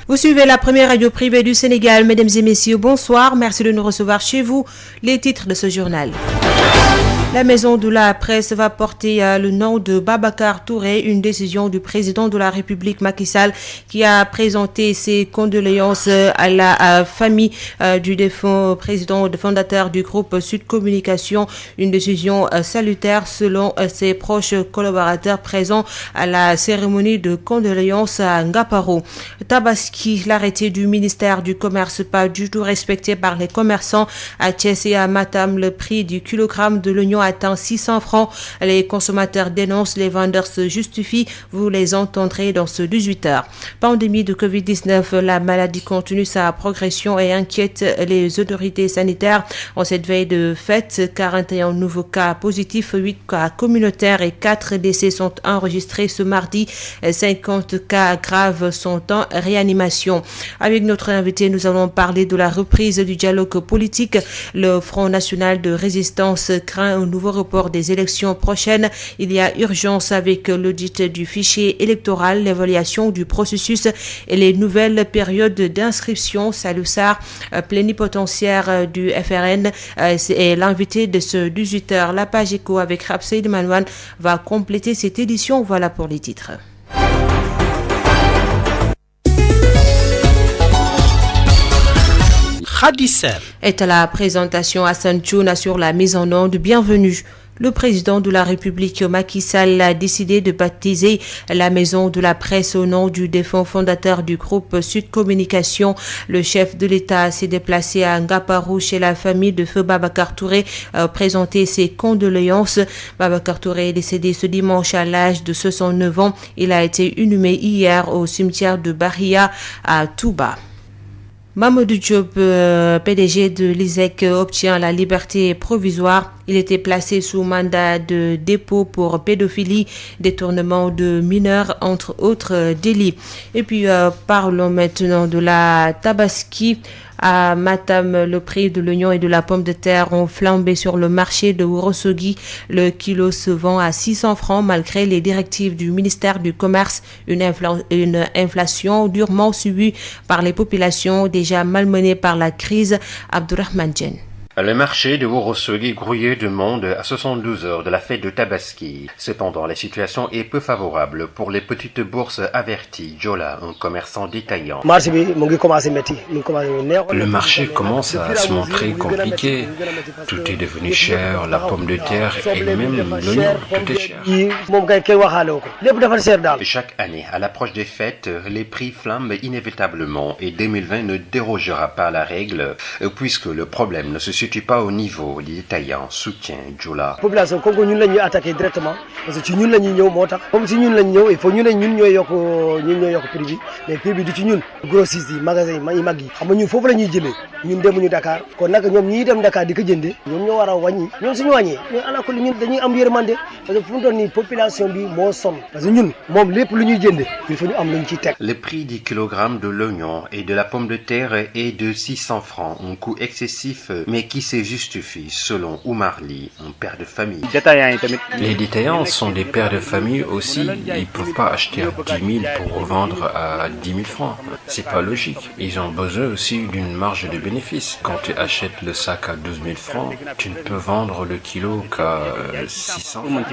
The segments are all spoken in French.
Vous suivez la première radio privée du Sénégal. Mesdames et messieurs, bonsoir. Merci de nous recevoir chez vous. Les titres de ce journal. La maison de la presse va porter le nom de Babacar Touré, une décision du président de la République Macky Sall qui a présenté ses condoléances à la famille du défunt président fondateur du groupe Sud Communication, une décision salutaire selon ses proches collaborateurs présents à la cérémonie de condoléances à Ngaparo. Tabaski, l'arrêté du ministère du Commerce pas du tout respecté par les commerçants à Thiès et à Matam, le prix du kilogramme de l'oignon atteint 600 francs. Les consommateurs dénoncent, les vendeurs se justifient. Vous les entendrez dans ce 18h. Pandémie de Covid-19, la maladie continue sa progression et inquiète les autorités sanitaires. En cette veille de fête, 41 nouveaux cas positifs, 8 cas communautaires et 4 décès sont enregistrés ce mardi. 50 cas graves sont en réanimation. Avec notre invité, nous allons parler de la reprise du dialogue politique. Le Front national de résistance craint un nouveau report des élections prochaines. Il y a urgence avec l'audit du fichier électoral, l'évaluation du processus et les nouvelles périodes d'inscription. Salou Sarr, plénipotentiaire du FRN, est l'invité de ce 18h. La page éco avec Rapseid Manouane va compléter cette édition. Voilà pour les titres. Est à la présentation Hassan Chouna sur la mise en onde. Bienvenue. Le président de la République Macky Sall a décidé de baptiser la maison de la presse au nom du défunt fondateur du groupe Sud Communication. Le chef de l'État s'est déplacé à Ngaparo chez la famille de feu Babacar Touré, présenter ses condoléances. Babacar Touré est décédé ce dimanche à l'âge de 69 ans. Il a été inhumé hier au cimetière de Bahia à Touba. Mamadou Diop, PDG de l'ISEC, obtient la liberté provisoire. Il était placé sous mandat de dépôt pour pédophilie, détournement de mineurs, entre autres délits. Et puis, parlons maintenant de la Tabaski. À Matam, le prix de l'oignon et de la pomme de terre ont flambé sur le marché de Ourossogui. Le kilo se vend à 600 francs malgré les directives du ministère du Commerce. Une inflation durement subie par les populations déjà malmenées par la crise. Abdourahmane Djen. Le marché de Ourossogui grouillé de monde à 72 heures de la fête de Tabaski. Cependant, la situation est peu favorable pour les petites bourses averties. Jola, un commerçant détaillant. Le marché commence à se montrer compliqué. Tout est devenu cher, la pomme de terre et même l'oignon, tout est cher. Chaque année, à l'approche des fêtes, les prix flambent inévitablement et 2020 ne dérogera pas à la règle puisque le problème ne se situe pas au niveau des détaillants, soutient Jola. Population comme ñun lañuy attaquer directement parce que ci ñun lañuy ñëw motax comme si ñun lañ ñëw il faut ñu né ñun ñoy yok prix bi mais prix bi du ci ñun grossiste yi magasin yi mag yi xam nga ñun fofu lañuy jëlé ñun demuñu Dakar kon nak ñom ñi dem Dakar di ko jëndé ñom ñoo wara wañi ñun suñu wañi ñu ala ko ñun dañuy am yërmandé parce que fu ndon ni population bi mo son parce que ñun mom lépp lu ñuy jëndé il faut ñu am luñ ci tek. Le prix du kilogramme de l'oignon et de la pomme de terre est de 600 francs, un coût excessif mais qui se justifie selon Oumarli, un père de famille. Les détaillants sont des pères de famille aussi. Ils ne peuvent pas acheter à 10 000 pour revendre à 10 000 francs. C'est pas logique. Ils ont besoin aussi d'une marge de bénéfice. Quand tu achètes le sac à 12 000 francs, tu ne peux vendre le kilo qu'à 600 francs.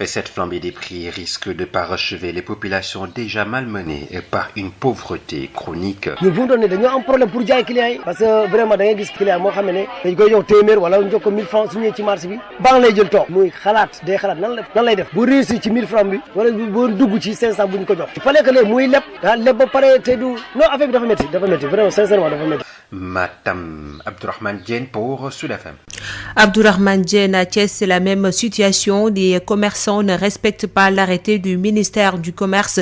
Et cette flambée des prix risque de parachever les populations déjà malmenées par une pauvreté chronique. Nous voulons donner un problème pour les clients parce que vraiment, dans les clients, moi, téeméer wala ñu jox ko 1000 francs su ñëwee ci marché bi bang lay jël toog muy xalaat nan lay def bu réussi ci 1000 francs bi wala bu dugg ci 500 bu ñu ko jox il fallait que léegi muy leb ba pare te du non affaire bi dafa métti vraiment sincèrement dafa métti. Matam, Abdourahmane Djen pour Sud FM. Abdourahmane Djen à Thiès, c'est la même situation. Les commerçants ne respectent pas l'arrêté du ministère du Commerce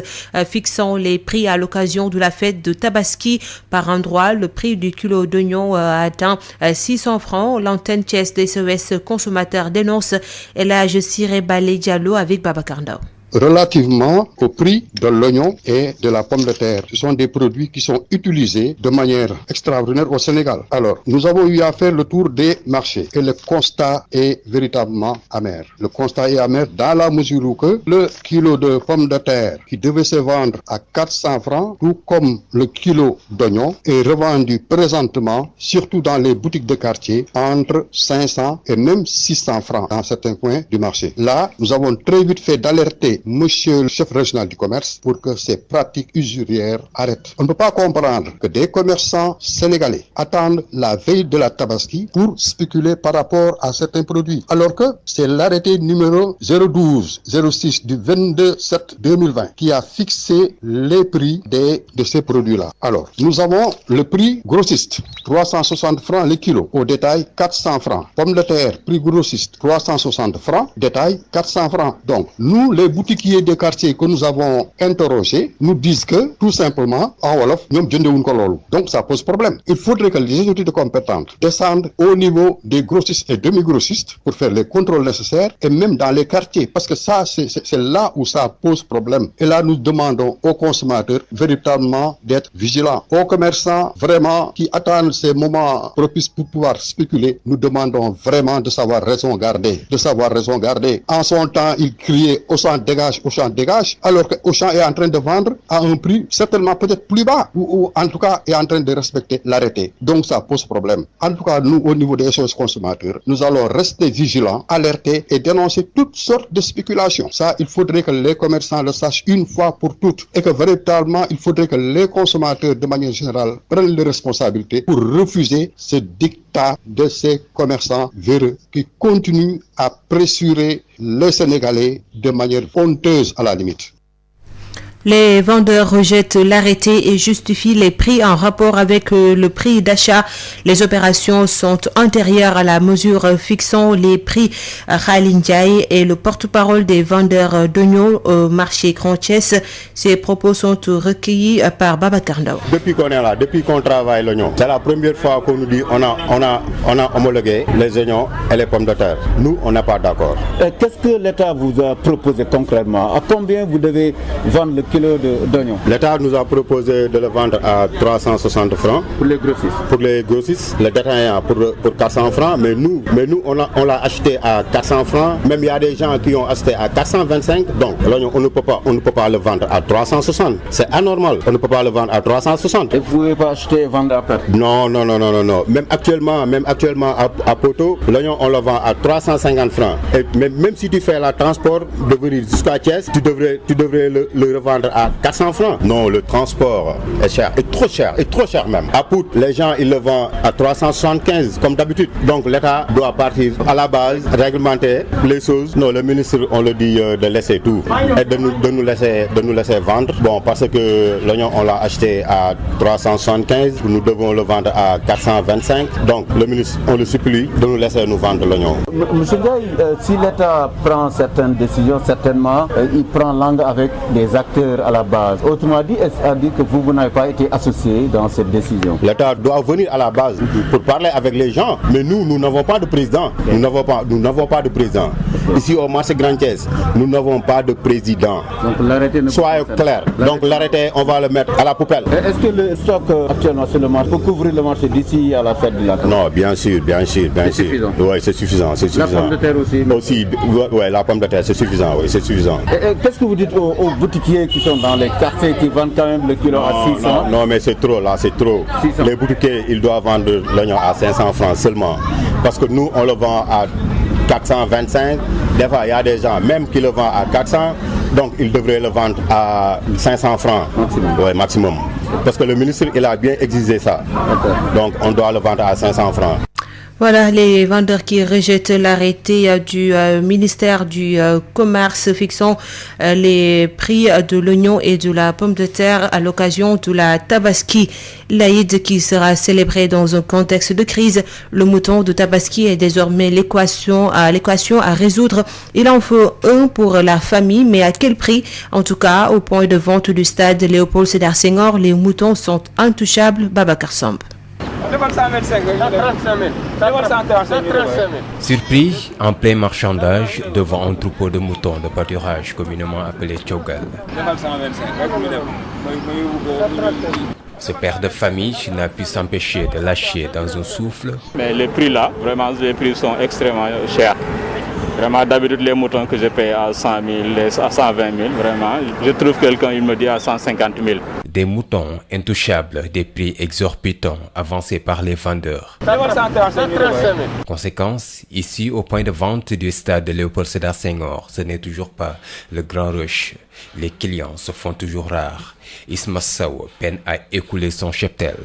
fixant les prix à l'occasion de la fête de Tabaski. Par endroit, le prix du kilo d'oignon a atteint 600 francs. L'antenne Thiès des SOS consommateurs dénonce. Et là, je Siré Balé Diallo avec Babacar Ndao. relativement au prix de l'oignon et de la pomme de terre. Ce sont des produits qui sont utilisés de manière extraordinaire au Sénégal. Alors, nous avons eu à faire le tour des marchés et le constat est véritablement amer. Le constat est amer dans la mesure où que le kilo de pommes de terre qui devait se vendre à 400 francs, tout comme le kilo d'oignon, est revendu présentement, surtout dans les boutiques de quartier, entre 500 et même 600 francs dans certains coins du marché. Là, nous avons très vite fait d'alerter monsieur le chef régional du commerce pour que ces pratiques usurières arrêtent. On ne peut pas comprendre que des commerçants sénégalais attendent la veille de la Tabaski pour spéculer par rapport à certains produits, alors que c'est l'arrêté numéro 012-06 du 22/7/2020 qui a fixé les prix de ces produits-là. Alors, nous avons le prix grossiste, 360 francs le kilo, au détail 400 francs. Pommes de terre, prix grossiste, 360 francs, détail 400 francs. Donc, nous, les boutiquiers de quartier que nous avons interrogés, nous disent que, tout simplement, en Wolof, ñom jëndewuñ ko lolu. Donc, ça pose problème. Il faudrait que les autorités compétentes descendent au niveau des grossistes et demi-grossistes pour faire les contrôles nécessaires et même dans les quartiers, parce que ça, c'est là où ça pose problème. Et là, nous demandons aux consommateurs véritablement d'être vigilants. Aux commerçants, vraiment, qui attendent ces moments propices pour pouvoir spéculer, nous demandons vraiment de savoir raison garder. En son temps, il criait Auchan dégage, alors que Auchan est en train de vendre à un prix certainement peut-être plus bas, ou en tout cas est en train de respecter l'arrêté. Donc ça pose problème. En tout cas, nous, au niveau des choses consommateurs, nous allons rester vigilants, alerter et dénoncer toutes sortes de spéculations. Ça, il faudrait que les commerçants le sachent une fois pour toutes et que véritablement, il faudrait que les consommateurs, de manière générale, prennent les responsabilités pour refuser ce dictat de ces commerçants véreux qui continuent à pressurer les Sénégalais de manière honteuse à la limite. Les vendeurs rejettent l'arrêté et justifient les prix en rapport avec le prix d'achat. Les opérations sont antérieures à la mesure fixant les prix. Khalil Ndiaye est le porte-parole des vendeurs d'oignons au marché Grand Thiès. Ces propos sont recueillis par Babacar Ndao. Depuis qu'on est là, depuis qu'on travaille l'oignon, c'est la première fois qu'on nous dit on a homologué les oignons et les pommes de terre. Nous, on n'est pas d'accord. Qu'est-ce que l'État vous a proposé concrètement? À combien vous devez vendre le kilo d'oignons? L'État nous a proposé de le vendre à 360 francs. Pour les grossistes? Pour les grossistes, les détaillants pour 400 francs, mais nous on l'a acheté à 400 francs. Même il y a des gens qui ont acheté à 425. Donc l'oignon, on ne peut pas le vendre à 360. C'est anormal. On ne peut pas le vendre à 360. Et vous ne pouvez pas acheter et vendre à perte? Non. Même actuellement à Poto, l'oignon on le vend à 350 francs. Et même si tu fais le transport de venir jusqu'à Thiès, tu devrais le revendre à 400 francs. Non, le transport est cher, est trop cher même. À Pout, les gens ils le vendent à 375 comme d'habitude. Donc l'État doit partir à la base, réglementer les choses. Non, le ministre on le dit de laisser tout et de nous laisser vendre. Bon, parce que l'oignon on l'a acheté à 375, nous devons le vendre à 425. Donc le ministre on le supplie de nous laisser nous vendre l'oignon. Monsieur Ndiaye, si l'État prend certaines décisions, certainement il prend langue avec des acteurs à la base. Autrement dit, est-ce à dire que vous n'avez pas été associé dans cette décision? L'État doit venir à la base pour parler avec les gens, mais nous n'avons pas de président. Nous n'avons pas de président. Ici au marché Grand Thiès, nous n'avons pas de président. Donc l'arrêté ne soyez clair. Donc l'arrêté, on va le mettre à la poubelle. Est-ce que le stock actuellement sur le marché peut couvrir le marché d'ici à la fête de la Tabaski? Non, bien sûr. Suffisant. Oui, c'est suffisant. La pomme de terre aussi. Oui, la pomme de terre, c'est suffisant. Oui, c'est suffisant. Qu'est-ce que vous dites aux boutiquiers qui sont dans les quartiers qui vendent quand même le kilo à 600? Non, mais c'est trop là, c'est trop. 600. Les boutiquiers, ils doivent vendre l'oignon à 500 francs seulement. Parce que nous, on le vend à 425. Des fois, il y a des gens même qui le vendent à 400. Donc, ils devraient le vendre à 500 francs. Ouais, maximum. Parce que le ministre, il a bien exigé ça. Okay. Donc, on doit le vendre à 500 francs. Voilà les vendeurs qui rejettent l'arrêté du ministère du Commerce fixant les prix de l'oignon et de la pomme de terre à l'occasion de la Tabaski. L'Aïd qui sera célébré dans un contexte de crise. Le mouton de Tabaski est désormais l'équation à résoudre. Il en faut un pour la famille, mais à quel prix? En tout cas, au point de vente du stade Léopold Sédar Senghor, les moutons sont intouchables. Babacar Samb. Surpris en plein marchandage devant un troupeau de moutons de pâturage communément appelé tchogal. Ce père de famille n'a pu s'empêcher de lâcher dans un souffle. Mais les prix là, vraiment, les prix sont extrêmement chers. Vraiment, d'habitude, les moutons que je paye à 100 000, à 120 000, vraiment, je trouve quelqu'un, il me dit à 150 000. Des moutons intouchables, des prix exorbitants avancés par les vendeurs. Conséquence, ici au point de vente du stade de Léopold Sédar Senghor, ce n'est toujours pas le grand rush. Les clients se font toujours rares. Isma Sow peine à écouler son cheptel.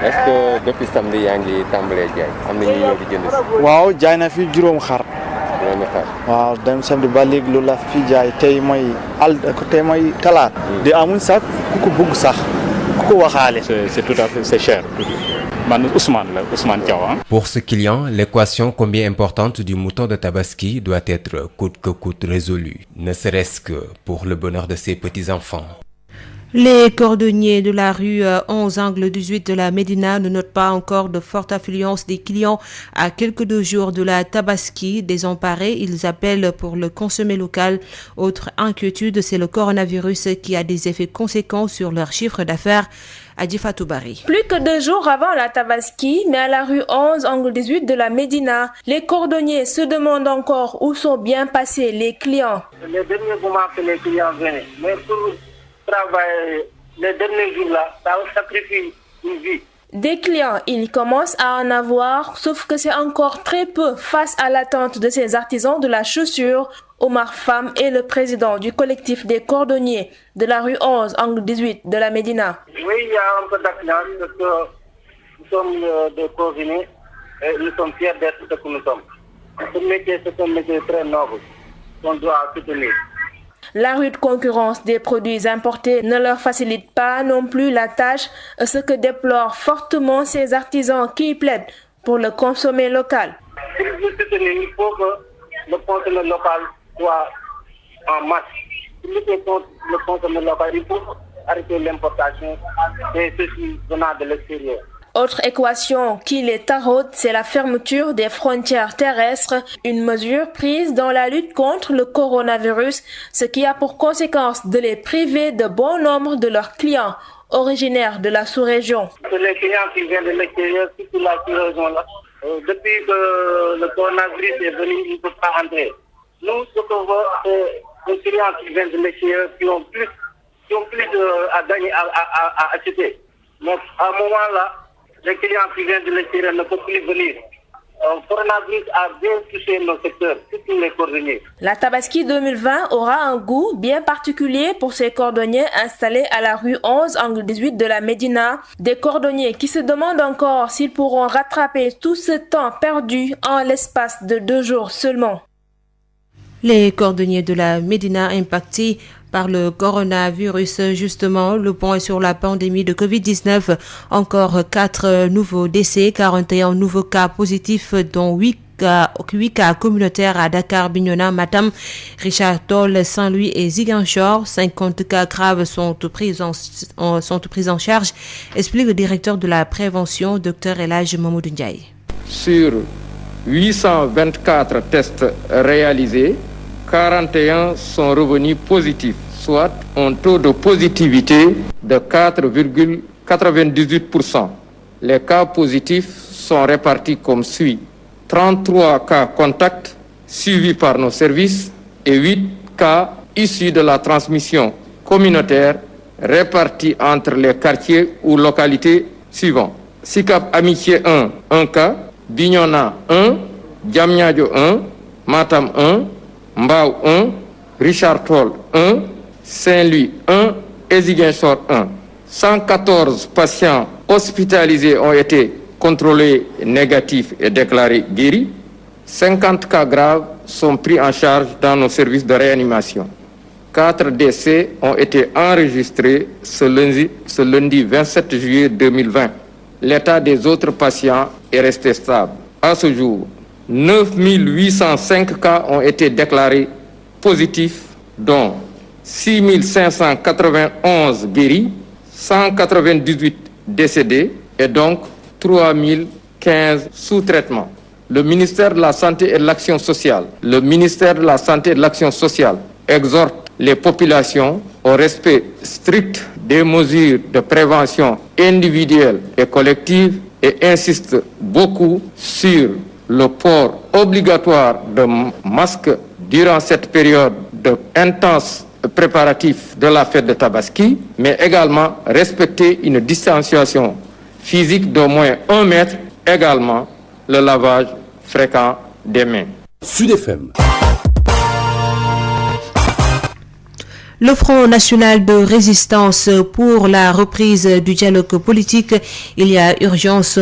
Est-ce que depuis samedi yaa ngi tàmbalee jaay am na ñu ñëw di jënd si. waaw jaay na fi juróom xar. waaw dem samedi ba léegi loolu la fi jaay tey mooy talaat. di amuñ sax ku ko bugg sax ku ko waxaale. C'est tout à fait, c'est cher. Ousmane Diaw. Pour ce client, l'équation combien importante du mouton de Tabaski doit être coûte que coûte résolue, ne serait-ce que pour le bonheur de ses petits-enfants. Les cordonniers de la rue 11 angle 18 de la Médina ne notent pas encore de forte affluence des clients à quelques jours de la Tabaski. Désemparés, ils appellent pour le consommer local. Autre inquiétude, c'est le coronavirus qui a des effets conséquents sur leur chiffre d'affaires. Adjifatou Bari. Plus que 2 jours avant la Tabaski, mais à la rue 11 angle 18 de la Médina, les cordonniers se demandent encore où sont bien passés les clients. Les derniers moments que les clients venaient, mais pour travailler les derniers jours-là, ça sacrifie une vie. Des clients, il commence à en avoir, sauf que c'est encore très peu face à l'attente de ces artisans de la chaussure. Omar Fam est le président du collectif des cordonniers de la rue 11, angle 18 de la Médina. Oui, il y a un peu d'affluence parce que nous sommes des cordonniers et nous sommes fiers d'être ce que nous sommes. Ce métier, c'est un métier très noble qu'on doit soutenir. La rude concurrence des produits importés ne leur facilite pas non plus la tâche, ce que déplorent fortement ces artisans qui plaident pour le consommer local. Pour vous soutenir, il faut que le consommer local soit en masse. Pour lutter contre le consommer local, il faut arrêter l'importation et ceci venant de l'extérieur. Autre équation qui les taraude, c'est la fermeture des frontières terrestres, une mesure prise dans la lutte contre le coronavirus, ce qui a pour conséquence de les priver de bon nombre de leurs clients originaires de la sous-région. Les clients qui viennent de l'extérieur, surtout la sous-région-là, depuis que le coronavirus est venu, ils ne peuvent pas entrer. Nous, ce qu'on veut, c'est les clients qui viennent de l'extérieur qui ont plus à gagner, à acheter. Donc, à un moment-là, les clients qui viennent de l'extérieur ne peuvent plus venir. Le coronavirus a bien touché nos secteurs, surtout les cordonniers. La Tabaski 2020 aura un goût bien particulier pour ces cordonniers installés à la rue 11, angle 18 de la Médina. Des cordonniers qui se demandent encore s'ils pourront rattraper tout ce temps perdu en l'espace de 2 jours seulement. Les cordonniers de la Médina impactés par le coronavirus, justement, le point sur la pandémie de Covid-19. Encore 4 nouveaux décès, 41 nouveaux cas positifs, dont 8 cas communautaires à Dakar, Bignona, Matam, Richard Toll, Saint-Louis et Ziguinchor. 50 cas graves sont pris en charge, explique le directeur de la prévention, Dr Elhadji Mamadou Ndiaye. Sur 824 tests réalisés, 41 sont revenus positifs, soit un taux de positivité de 4,98%. Les cas positifs sont répartis comme suit. 33 cas contacts suivis par nos services et 8 cas issus de la transmission communautaire répartis entre les quartiers ou localités suivants. Sicap Amitié 1 cas, Bignona 1, Diamniadio 1, Matam 1, Mbao 1, Richard Toll 1, Saint-Louis 1 et Ziguinchor 1. 114 patients hospitalisés ont été contrôlés négatifs et déclarés guéris. 50 cas graves sont pris en charge dans nos services de réanimation. 4 décès ont été enregistrés ce lundi 27 juillet 2020. L'état des autres patients est resté stable. À ce jour, 9 805 cas ont été déclarés positifs, dont 6 591 guéris, 198 décédés et donc 3015 sous traitement. Le ministère de la Santé et de l'Action sociale, exhorte les populations au respect strict des mesures de prévention individuelle et collective et insiste beaucoup sur le port obligatoire de masques durant cette période de intense préparatifs de la fête de Tabaski, mais également respecter une distanciation physique d'au moins 1 mètre, également le lavage fréquent des mains. Sud FM. Le Front national de résistance pour la reprise du dialogue politique, il y a urgence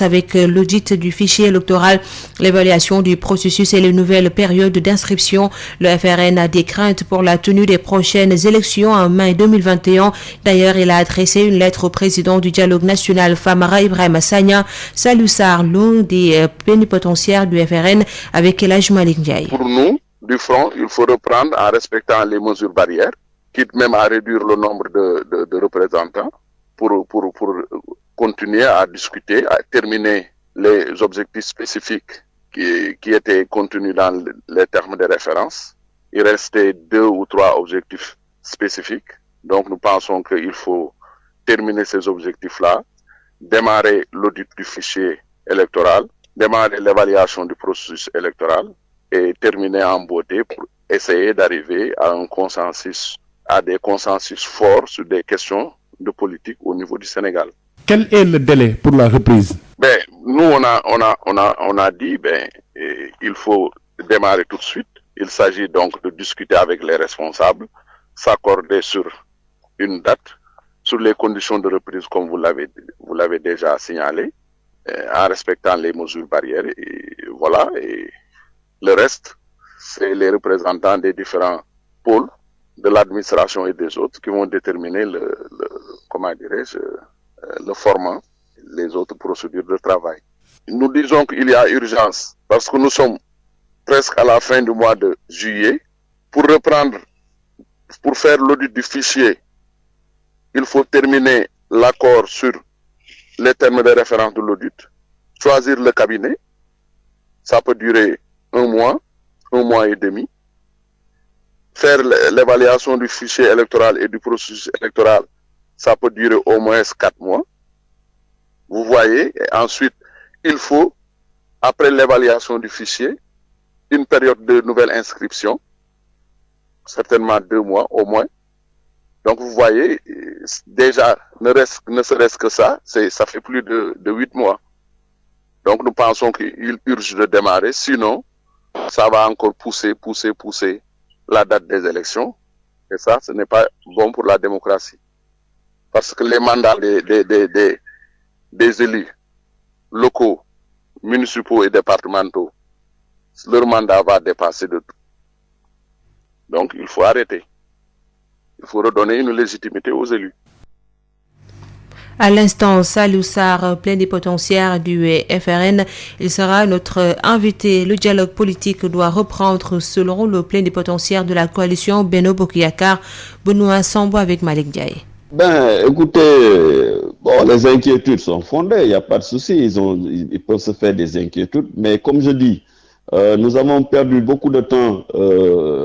avec l'audit du fichier électoral, l'évaluation du processus et les nouvelles périodes d'inscription. Le FRN a des craintes pour la tenue des prochaines élections en mai 2021. D'ailleurs, il a adressé une lettre au président du dialogue national, Famara Ibrahima Sagna. Salou Sarr, l'un des plénipotentiaires du FRN, avec El Hadj Malick Ndiaye. Pour nous, du front, il faut reprendre en respectant les mesures barrières, quitte même à réduire le nombre de représentants pour continuer à discuter, à terminer les objectifs spécifiques qui étaient contenus dans les termes de référence. Il restait 2 ou 3 objectifs spécifiques. Donc nous pensons qu'il faut terminer ces objectifs-là, démarrer l'audit du fichier électoral, démarrer l'évaluation du processus électoral, et terminer en beauté pour essayer d'arriver à des consensus forts sur des questions de politique au niveau du Sénégal. Quel est le délai pour la reprise? Nous on a dit il faut démarrer tout de suite. Il s'agit donc de discuter avec les responsables, s'accorder sur une date, sur les conditions de reprise comme vous l'avez déjà signalé, en respectant les mesures barrières et voilà. Et le reste, c'est les représentants des différents pôles de l'administration et des autres qui vont déterminer le format, les autres procédures de travail. Nous disons qu'il y a urgence parce que nous sommes presque à la fin du mois de juillet. Pour faire l'audit du fichier, il faut terminer l'accord sur les termes de référence de l'audit, choisir le cabinet, ça peut durer 1 mois et demi, faire l'évaluation du fichier électoral et du processus électoral, ça peut durer au moins 4 mois. Vous voyez, et ensuite, il faut, après l'évaluation du fichier, une période de nouvelle inscription, certainement 2 mois au moins. Donc vous voyez, déjà, ne serait-ce que ça, ça fait plus de 8 mois. Donc nous pensons qu'il urge de démarrer, sinon, ça va encore pousser la date des élections. Et ça, ce n'est pas bon pour la démocratie. Parce que les mandats des élus locaux, municipaux et départementaux, leur mandat va dépasser de tout. Donc, il faut arrêter. Il faut redonner une légitimité aux élus. À l'instant, Salou Sarr, plénipotentiaire du FRN, il sera notre invité. Le dialogue politique doit reprendre selon le plénipotentiaire de la coalition Benno Bokk Yakaar, Benoît Sambou avec Malick Ndiaye. Écoutez, les inquiétudes sont fondées, il n'y a pas de souci, ils peuvent se faire des inquiétudes, mais comme je dis, nous avons perdu beaucoup de temps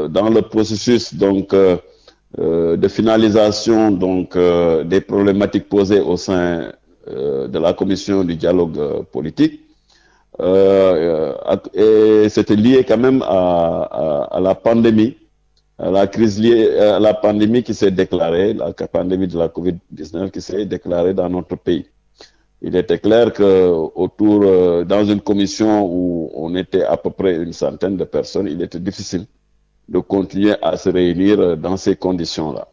dans le processus de finalisation des problématiques posées au sein de la commission du dialogue politique. Et c'était lié quand même à la pandémie, à la crise liée à la pandémie qui s'est déclarée, la pandémie de la COVID-19 qui s'est déclarée dans notre pays. Il était clair que dans une commission où on était à peu près une centaine de personnes, il était difficile de continuer à se réunir dans ces conditions-là.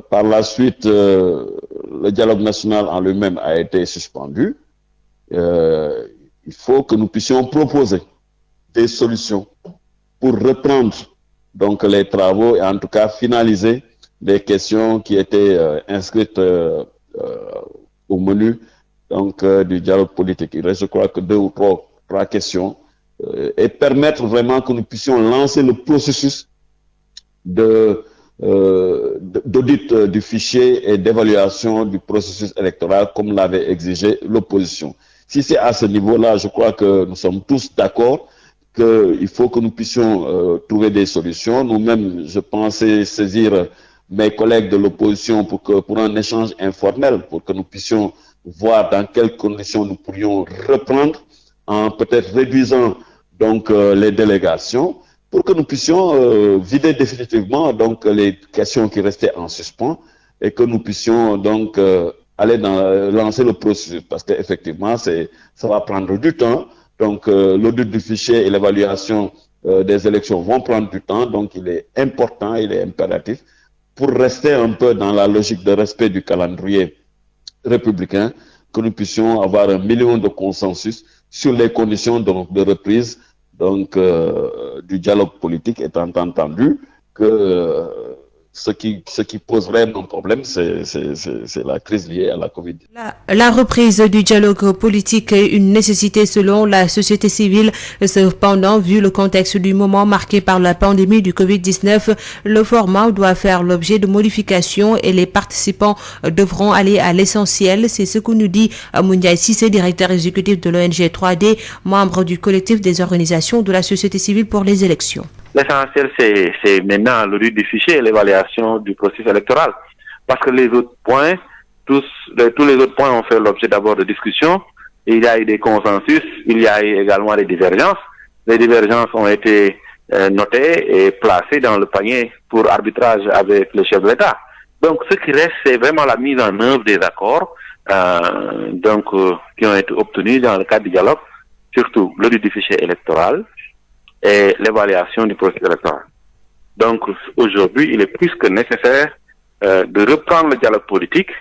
Par la suite, le dialogue national en lui-même a été suspendu. Il faut que nous puissions proposer des solutions pour reprendre les travaux et en tout cas finaliser les questions qui étaient inscrites au menu du dialogue politique. Il reste, je crois, que 2 ou 3 questions et permettre vraiment que nous puissions lancer le processus de d'audit du fichier et d'évaluation du processus électoral comme l'avait exigé l'opposition. Si c'est à ce niveau-là, je crois que nous sommes tous d'accord qu'il faut que nous puissions trouver des solutions. Nous-mêmes, je pensais saisir mes collègues de l'opposition pour un échange informel, pour que nous puissions voir dans quelles conditions nous pourrions reprendre, en peut-être réduisant donc les délégations, pour que nous puissions vider définitivement donc les questions qui restaient en suspens et que nous puissions donc aller lancer le processus, parce qu'effectivement ça va prendre du temps. Donc l'audit du fichier et l'évaluation des élections vont prendre du temps, donc il est important, il est impératif pour rester un peu dans la logique de respect du calendrier républicain, que nous puissions avoir un minimum de consensus sur les conditions de reprise donc du dialogue politique, étant entendu que ce qui pose vraiment problème, c'est la crise liée à la Covid. La reprise du dialogue politique est une nécessité selon la société civile. Cependant, vu le contexte du moment marqué par la pandémie du Covid-19, le format doit faire l'objet de modifications et les participants devront aller à l'essentiel. C'est ce que nous dit Moundiaï Cissé, directeur exécutif de l'ONG 3D, membre du collectif des organisations de la société civile pour les élections. L'essentiel, c'est maintenant l'audit du fichier et l'évaluation du processus électoral. Parce que les autres points, tous les autres points ont fait l'objet d'abord de discussions. Il y a eu des consensus, il y a eu également des divergences. Les divergences ont été notées et placées dans le panier pour arbitrage avec le chef de l'État. Donc, ce qui reste, c'est vraiment la mise en œuvre des accords qui ont été obtenus dans le cadre du dialogue, surtout l'audit du fichier électoral et l'évaluation du processus électoral. Donc aujourd'hui, il est plus que nécessaire de reprendre le dialogue politique,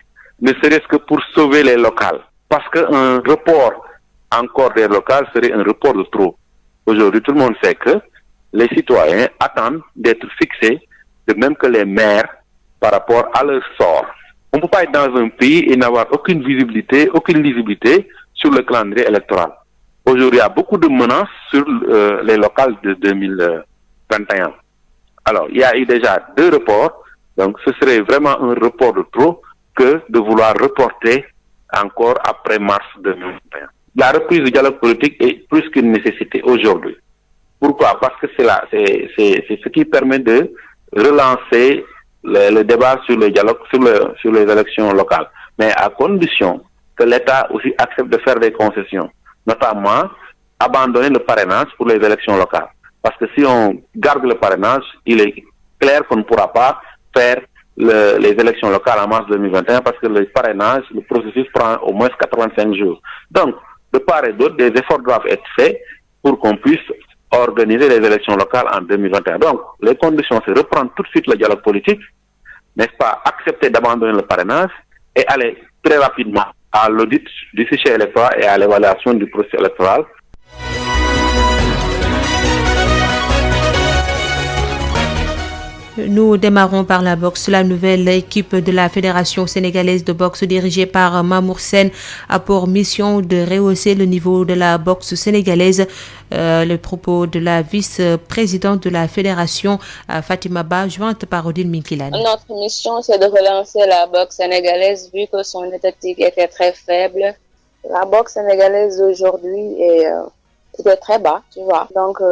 ne serait-ce que pour sauver les locales. Parce qu'un report encore des locales serait un report de trop. Aujourd'hui, tout le monde sait que les citoyens attendent d'être fixés, de même que les maires, par rapport à leur sort. On ne peut pas être dans un pays et n'avoir aucune visibilité, aucune lisibilité sur le calendrier électoral. Aujourd'hui, il y a beaucoup de menaces sur les locales de 2021. Alors, il y a eu déjà 2 reports, donc ce serait vraiment un report de trop que de vouloir reporter encore après mars 2021. La reprise du dialogue politique est plus qu'une nécessité aujourd'hui. Pourquoi? Parce que c'est ce qui permet de relancer le débat sur le dialogue, sur les élections locales, mais à condition que l'État aussi accepte de faire des concessions, notamment abandonner le parrainage pour les élections locales. Parce que si on garde le parrainage, il est clair qu'on ne pourra pas faire les élections locales en mars 2021 parce que le parrainage, le processus prend au moins 85 jours. Donc, de part et d'autre, des efforts doivent être faits pour qu'on puisse organiser les élections locales en 2021. Donc, les conditions, c'est reprendre tout de suite le dialogue politique, n'est-ce pas, accepter d'abandonner le parrainage et aller très rapidement à l'audit du fichier électoral et à l'évaluation du processus électoral. Nous démarrons par la boxe. La nouvelle équipe de la Fédération sénégalaise de boxe dirigée par Mamour Sène a pour mission de rehausser le niveau de la boxe sénégalaise. Les propos de la vice-présidente de la Fédération, Fatima Ba, jointe par Odile Minkilane. Notre mission, c'est de relancer la boxe sénégalaise vu que son étatique était très faible. La boxe sénégalaise d'aujourd'hui est très bas, tu vois. Donc,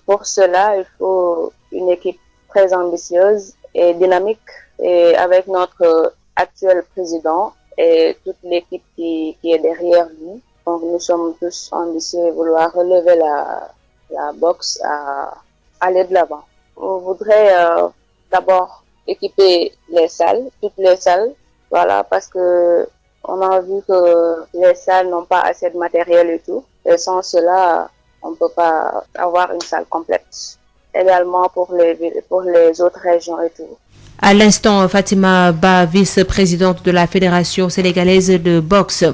pour cela, il faut une équipe très ambitieuse et dynamique, et avec notre actuel président et toute l'équipe qui est derrière lui. Donc nous sommes tous ambitieux et vouloir relever la boxe à aller de l'avant. On voudrait d'abord équiper les salles, toutes les salles, voilà, parce que on a vu que les salles n'ont pas assez de matériel et tout, et sans cela, on ne peut pas avoir une salle complète. Également pour les autres régions et tout. À l'instant, Fatima Ba, vice-présidente de la Fédération sénégalaise de boxe.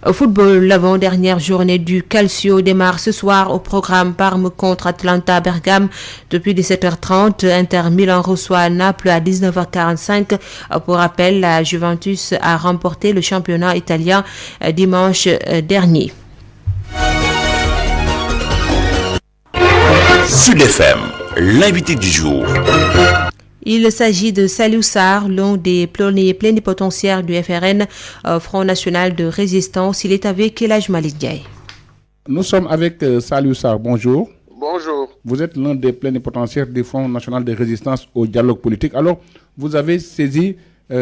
Au football, l'avant-dernière journée du Calcio démarre ce soir au programme Parme contre Atalanta Bergame depuis 17h30. Inter Milan reçoit Naples à 19h45. Pour rappel, la Juventus a remporté le championnat italien dimanche dernier. Sud FM, l'invité du jour. Il s'agit de Saliou Sarr, l'un des plénipotentiaires du FRN, Front National de Résistance. Il est avec El Hadj Malick Ndiaye. Nous sommes avec Saliou Sarr. Bonjour. Bonjour. Vous êtes l'un des plénipotentiaires du Front National de Résistance au dialogue politique. Alors, vous avez saisi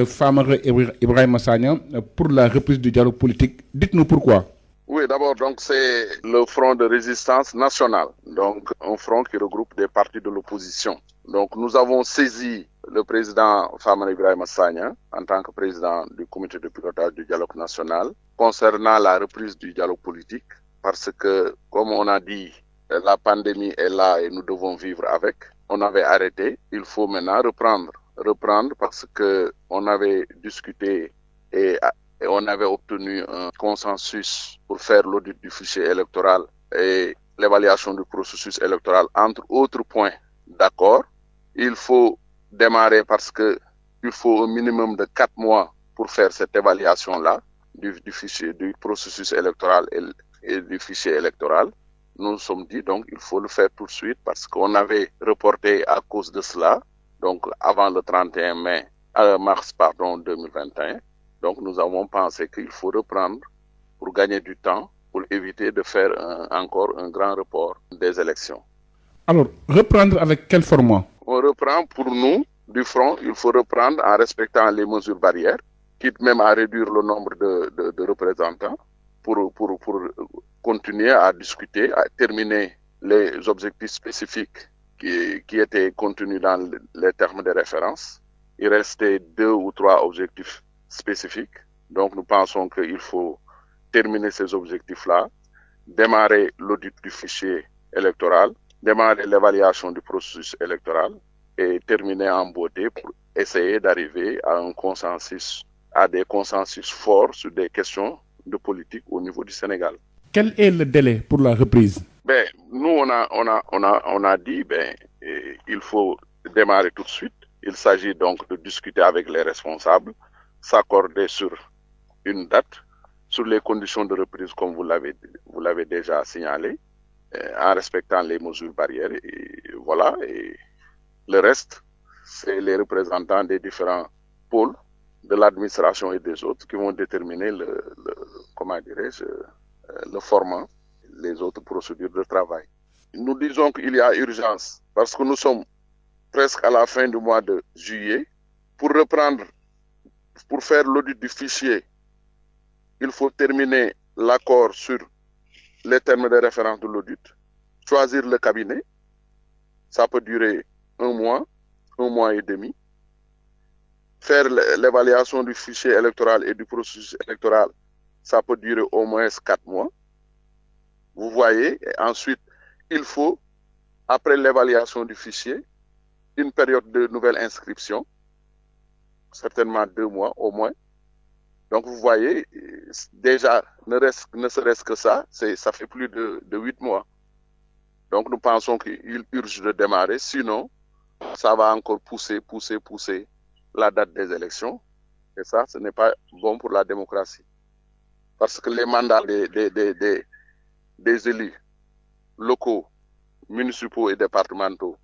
Famara Ibrahima Sagna pour la reprise du dialogue politique. Dites-nous pourquoi. Oui, d'abord, donc c'est le Front de Résistance national, donc un front qui regroupe des partis de l'opposition. Donc nous avons saisi le président Famara Ibrahima Sagna en tant que président du comité de pilotage du dialogue national concernant la reprise du dialogue politique parce que, comme on a dit, la pandémie est là et nous devons vivre avec. On avait arrêté, il faut maintenant reprendre parce que on avait discuté et on avait obtenu un consensus pour faire l'audit du fichier électoral et l'évaluation du processus électoral, entre autres points d'accord. Il faut démarrer parce que il faut un minimum de 4 mois pour faire cette évaluation-là du fichier, du processus électoral et du fichier électoral. Nous nous sommes dit donc il faut le faire tout de suite parce qu'on avait reporté à cause de cela, donc avant le 31 mars 2021. Donc nous avons pensé qu'il faut reprendre pour gagner du temps, pour éviter de faire encore un grand report des élections. Alors, reprendre avec quel format? On reprend pour nous, du front, il faut reprendre en respectant les mesures barrières, quitte même à réduire le nombre de représentants pour continuer à discuter, à terminer les objectifs spécifiques qui étaient contenus dans les termes de référence. Il restait 2 ou 3 objectifs spécifiques. Donc nous pensons qu'il faut terminer ces objectifs-là, démarrer l'audit du fichier électoral, démarrer l'évaluation du processus électoral et terminer en beauté pour essayer d'arriver à un consensus, à des consensus forts sur des questions de politique au niveau du Sénégal. Quel est le délai pour la reprise? Nous on a dit il faut démarrer tout de suite. Il s'agit donc de discuter avec les responsables, s'accorder sur une date, sur les conditions de reprise comme vous l'avez déjà signalé, en respectant les mesures barrières. Et voilà. Et le reste, c'est les représentants des différents pôles de l'administration et des autres qui vont déterminer le format, les autres procédures de travail. Nous disons qu'il y a urgence parce que nous sommes presque à la fin du mois de juillet. Pour faire l'audit du fichier, il faut terminer l'accord sur les termes de référence de l'audit, choisir le cabinet, ça peut durer 1 mois et demi, faire l'évaluation du fichier électoral et du processus électoral, ça peut durer au moins 4 mois. Vous voyez, et ensuite, il faut, après l'évaluation du fichier, une période de nouvelle inscription, certainement 2 mois au moins. Donc vous voyez, déjà, ne serait-ce que ça, ça fait plus de 8 mois. Donc nous pensons qu'il urge de démarrer, sinon ça va encore pousser la date des élections. Et ça, ce n'est pas bon pour la démocratie. Parce que les mandats des élus locaux, municipaux et départementaux,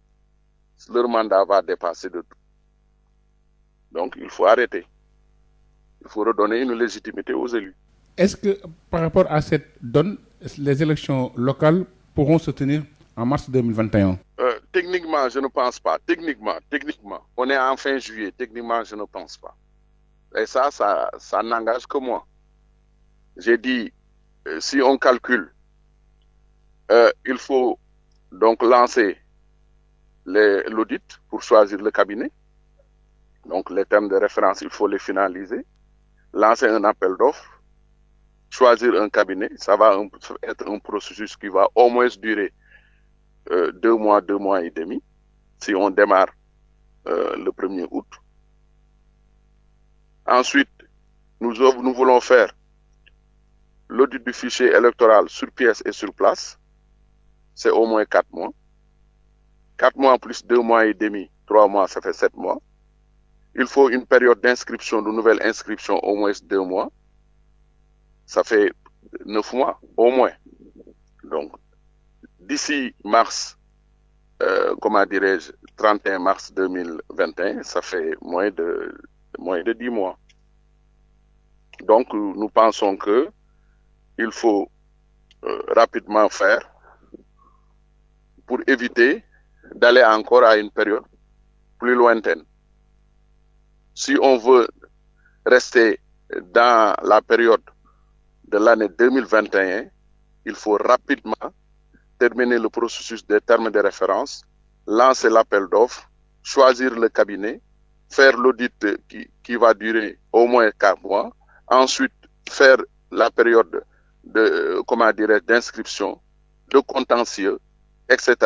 leur mandat va dépasser de tout. Donc il faut arrêter. Il faut redonner une légitimité aux élus. Est-ce que par rapport à cette donne, les élections locales pourront se tenir en mars 2021? Techniquement, je ne pense pas. Techniquement, on est en fin juillet. Techniquement, je ne pense pas. Et ça n'engage que moi. J'ai dit, si on calcule, il faut donc lancer l'audit pour choisir le cabinet. Donc les termes de référence, il faut les finaliser. Lancer un appel d'offres, choisir un cabinet, ça va être un processus qui va au moins durer 2 mois et demi, si on démarre le 1er août. Ensuite, nous voulons faire l'audit du fichier électoral sur pièce et sur place, c'est au moins 4 mois. 4 mois plus 2 mois et demi, 3 mois, ça fait 7 mois. Il faut une période d'inscription, de nouvelle inscription, au moins 2 mois. Ça fait 9 mois, au moins. Donc, d'ici mars, 31 mars 2021, ça fait moins de 10 mois. Donc, nous pensons que il faut rapidement faire pour éviter d'aller encore à une période plus lointaine. Si on veut rester dans la période de l'année 2021, il faut rapidement terminer le processus des termes de référence, lancer l'appel d'offres, choisir le cabinet, faire l'audit qui va durer au moins 4 mois, ensuite faire la période d'inscription, de contentieux, etc.,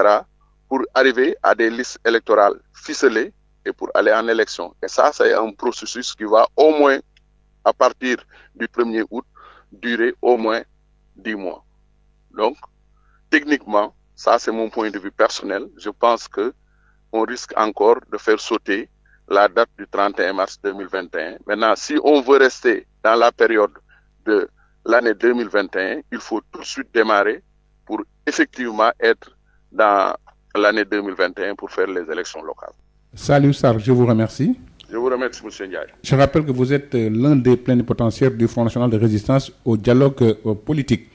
pour arriver à des listes électorales ficelées et pour aller en élection. Et ça, c'est un processus qui va au moins, à partir du 1er août, durer au moins 10 mois. Donc, techniquement, ça c'est mon point de vue personnel, je pense que on risque encore de faire sauter la date du 31 mars 2021. Maintenant, si on veut rester dans la période de l'année 2021, il faut tout de suite démarrer pour effectivement être dans l'année 2021 pour faire les élections locales. Salut Sarr, je vous remercie. Je vous remercie, M. Ndiaye. Je rappelle que vous êtes l'un des plénipotentiaires du Front national de résistance au dialogue politique.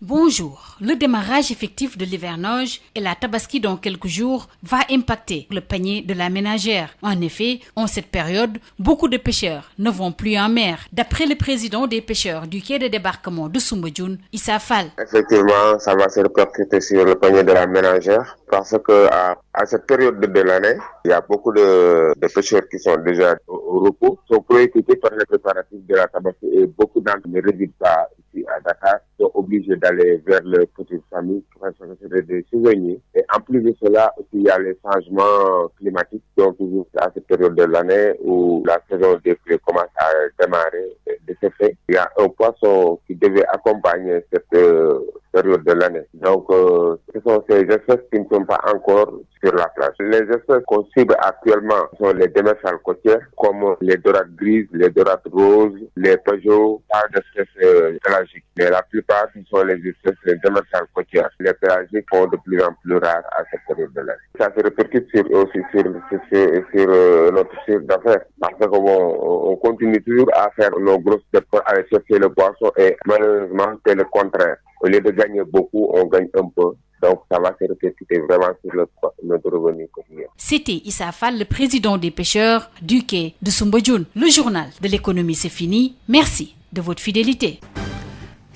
Bonjour. Le démarrage effectif de l'hivernage et la tabaski dans quelques jours va impacter le panier de la ménagère. En effet, en cette période, beaucoup de pêcheurs ne vont plus en mer. D'après le président des pêcheurs du quai de débarquement de Soumbédioune, Issa Fall. Effectivement, ça va se répercuter sur le panier de la ménagère parce que à cette période de l'année, il y a beaucoup de pêcheurs qui sont déjà au repos, sont préoccupés par les préparatifs de la tabaski et beaucoup d'entre ne résident pas ici à Dakar, sont obligés d'aller vers leur petite famille pour s'acheter des souvenirs. Et en plus de cela, aussi, il y a les changements climatiques qui ont toujours à cette période de l'année où la saison des pluies commence à démarrer. De ce fait, il y a un poisson qui devait accompagner cette période de l'année. Donc, ce sont ces espèces qui ne sont pas encore sur la plage. Les espèces qu'on cible actuellement sont les démersales côtières, comme les dorades grises, les dorades roses, les pageaux, pas d'espèces pélagiques. Mais la plupart, ce sont les espèces les démersales côtières. Les pélagiques sont de plus en plus rares à cette période de l'année. Ça se répercute aussi sur notre chiffre d'affaires. Parce que on continue toujours à faire nos grosses dépenses, à aller chercher le poisson et malheureusement, c'est le contraire. Au lieu de gagner beaucoup, on gagne un peu. Donc, ça va se répercuter vraiment sur notre revenu quotidien. C'était Issa Fall, le président des pêcheurs du quai de Soumbédioune. Le journal de l'économie, c'est fini. Merci de votre fidélité.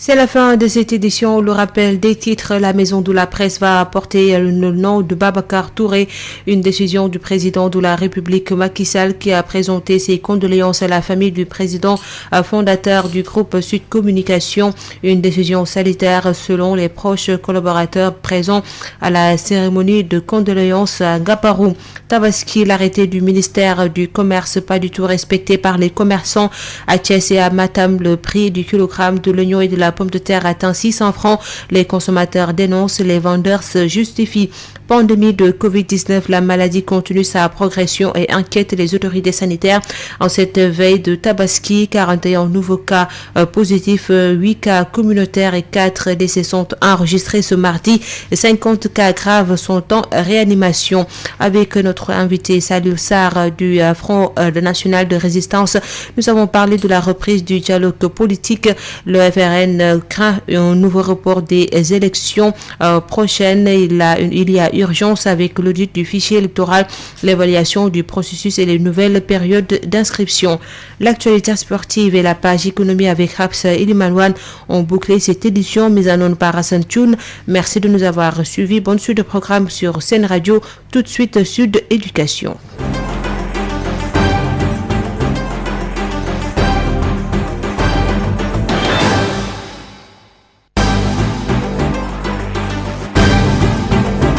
C'est la fin de cette édition. Le rappel des titres, la maison de la presse va porter le nom de Babacar Touré. Une décision du président de la République Macky Sall qui a présenté ses condoléances à la famille du président fondateur du groupe Sud Communication. Une décision salutaire selon les proches collaborateurs présents à la cérémonie de condoléances à Ngaparou. Tabaski, l'arrêté du ministère du Commerce pas du tout respecté par les commerçants à Thiès et à Matam. Le prix du kilogramme de l'oignon et de la pomme de terre atteint 600 francs. Les consommateurs dénoncent, les vendeurs se justifient. Pandémie de Covid-19, la maladie continue sa progression et inquiète les autorités sanitaires. En cette veille de Tabaski, 41 nouveaux cas positifs, 8 cas communautaires et 4 décès sont enregistrés ce mardi. 50 cas graves sont en réanimation. Avec notre invité Salil Sarr du Front national de résistance, nous avons parlé de la reprise du dialogue politique. Le FRN craint un nouveau report des élections prochaines. Il y a urgence avec l'audit du fichier électoral, l'évaluation du processus et les nouvelles périodes d'inscription. L'actualité sportive et la page économie avec Hafsa Ilimanouane ont bouclé cette édition mise en onde par Hassan Thioune. Merci de nous avoir suivis. Bonne suite de programme sur Sen Radio. Tout de suite, Sud Éducation.